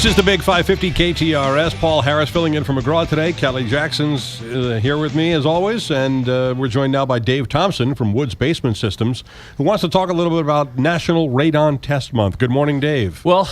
This is the Big 550 KTRS. Paul Harris filling in for McGraw today. Kelly Jackson's here with me as always, and we're joined now by Dave Thompson from Woods Basement Systems, who wants to talk a little bit about National Radon Test Month. Good morning, Dave. Well,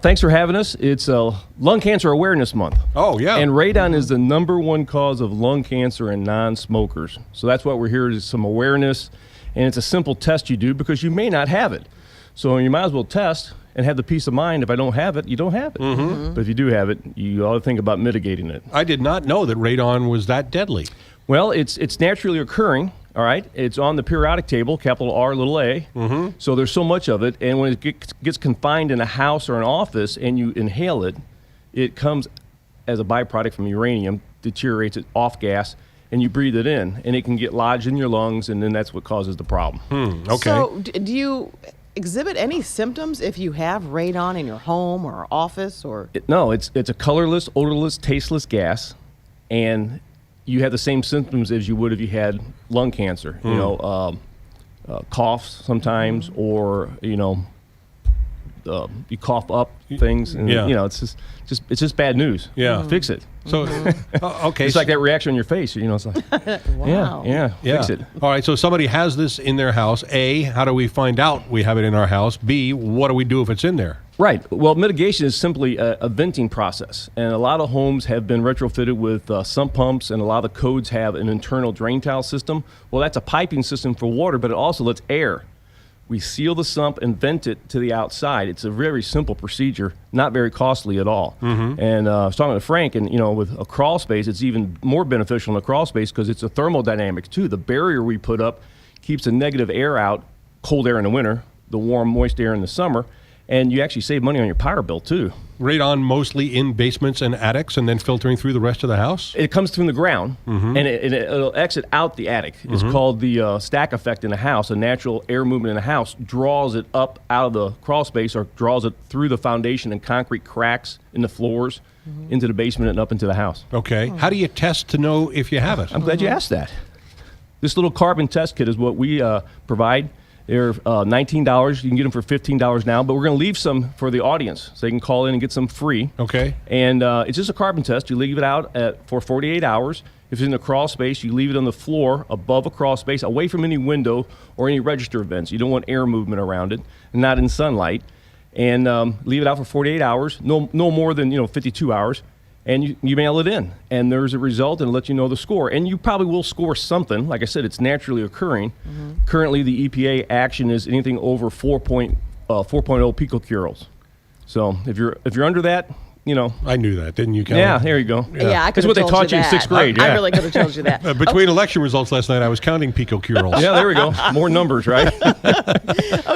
thanks for having us. It's Lung Cancer Awareness Month. Oh, yeah. And radon is the #1 cause of lung cancer in non-smokers. So that's why we're here, is some awareness, and it's a simple test you do because you may not have it. So you might as well test and have the peace of mind. If I don't have it, you don't have it. Mm-hmm. But if you do have it, you ought to think about mitigating it. I did not know that radon was that deadly. Well, it's naturally occurring, all right? It's on the periodic table, capital R, little a. Mm-hmm. So there's so much of it, and when it gets confined in a house or an office and you inhale it, it comes as a byproduct from uranium, deteriorates it off gas, and you breathe it in, and it can get lodged in your lungs, and then that's what causes the problem. Okay. So do you exhibit any symptoms if you have radon in your home or office? Or No, it's a colorless, odorless, tasteless gas, and you have the same symptoms as you would if you had lung cancer. You know, coughs sometimes, or you cough up things, and it's just bad news. Yeah, fix it. So okay, it's like that reaction on your face. It's like wow. yeah, fix it. All right, so somebody has this in their house. A, how do we find out we have it in our house? B, what do we do if it's in there? Right. Well, mitigation is simply a venting process, and a lot of homes have been retrofitted with sump pumps, and a lot of the codes have an internal drain tile system. Well, that's a piping system for water, but it also lets air. We seal the sump and vent it to the outside. It's a very simple procedure, not very costly at all. Mm-hmm. And I was talking to Frank, and with a crawl space, it's even more beneficial in a crawl space because it's a thermodynamic too. The barrier we put up keeps the negative air out, cold air in the winter, the warm, moist air in the summer, and you actually save money on your power bill too. Radon mostly in basements and attics, and then filtering through the rest of the house? It comes from the ground, and it'll exit out the attic. It's called the stack effect in the house. A natural air movement in the house draws it up out of the crawl space, or draws it through the foundation and concrete cracks in the floors into the basement and up into the house. Okay. How do you test to know if you have it? I'm glad you asked that. This little carbon test kit is what we provide. They're $19. You can get them for $15 now, but we're going to leave some for the audience, so they can call in and get some free. Okay. And it's just a carbon test. You leave it out for 48 hours. If it's in a crawl space, you leave it on the floor above a crawl space, away from any window or any register vents. You don't want air movement around it, and not in sunlight. And leave it out for 48 hours, no more than 52 hours. And you mail it in, and there's a result, and it'll let you know the score. And you probably will score something. Like I said, it's naturally occurring. Currently, the EPA action is anything over 4.0 picocurals. So if you're under that, I knew that, didn't you, Kelly? Yeah, there you go. Yeah, I could That's what have they told taught you in that. 6th grade. I Yeah. really could have told you that. Between election results last night, I was counting picocurals. Yeah, there we go. More numbers, right?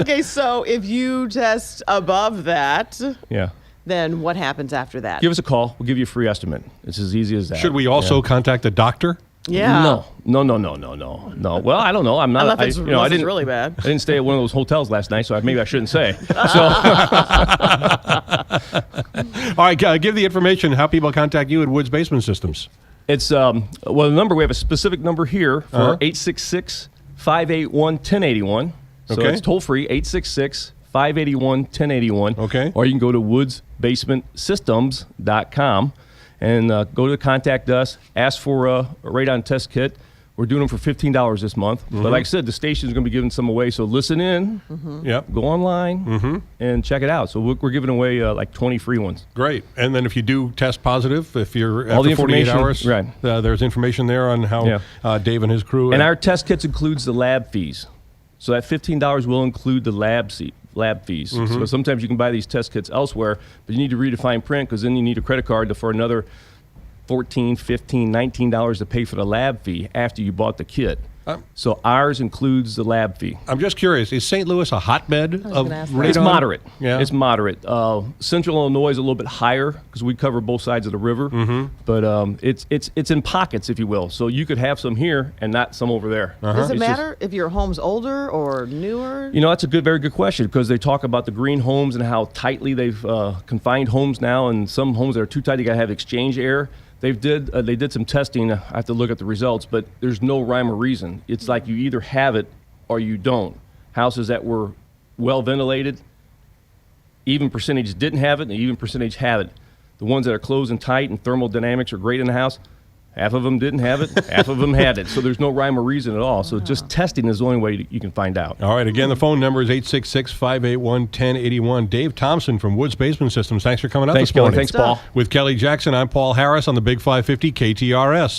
Okay, so if you test above that, Yeah. then what happens after that? Give us a call. We'll give you a free estimate. It's as easy as that. Should we also contact a doctor? Yeah. No. Well, I don't know. I'm not. Unless it's really bad. I didn't stay at one of those hotels last night, so maybe I shouldn't say. So, All right, give the information, how people contact you at Woods Basement Systems. it's the number. We have a specific number here for 866-581-1081. So Okay. it's toll free, 866-581-1081. Okay. Or you can go to woodsbasementsystems.com and go to contact us, ask for a radon test kit. We're doing them for $15 this month. But like I said, the station is going to be giving some away. So listen in, Yep. go online, and check it out. So we're giving away like 20 free ones. Great. And then if you do test positive, if you're All the after 48 information- hours, right. There's information there on how Dave and his crew. And our test kits includes the lab fees. So that $15 will include the lab fees. So sometimes you can buy these test kits elsewhere, but you need to read the fine print, because then you need a credit card for another $14, $15, $19 to pay for the lab fee after you bought the kit. So ours includes the lab fee. I'm just curious, is St. Louis a hotbed of gonna ask that. radon? It's moderate. Yeah. It's moderate. Central Illinois is a little bit higher because we cover both sides of the river. But it's in pockets, if you will. So you could have some here and not some over there. Does it It's just- matter if your home's older or newer? That's a very good question, because they talk about the green homes and how tightly they've confined homes now, and some homes that are too tight, you got to have exchange air. They did some testing. I have to look at the results, but there's no rhyme or reason. It's like you either have it or you don't. Houses that were well ventilated, even percentage didn't have it, and an even percentage have it. The ones that are closed and tight and thermodynamics are great in the house, half of them didn't have it, half of them had it. So there's no rhyme or reason at all. So just testing is the only way you can find out. All right, again, the phone number is 866-581-1081. Dave Thompson from Woods Basement Systems. Thanks for coming out Thanks, this morning. Kelly. Thanks, Paul. With Kelly Jackson, I'm Paul Harris on the Big 550 KTRS.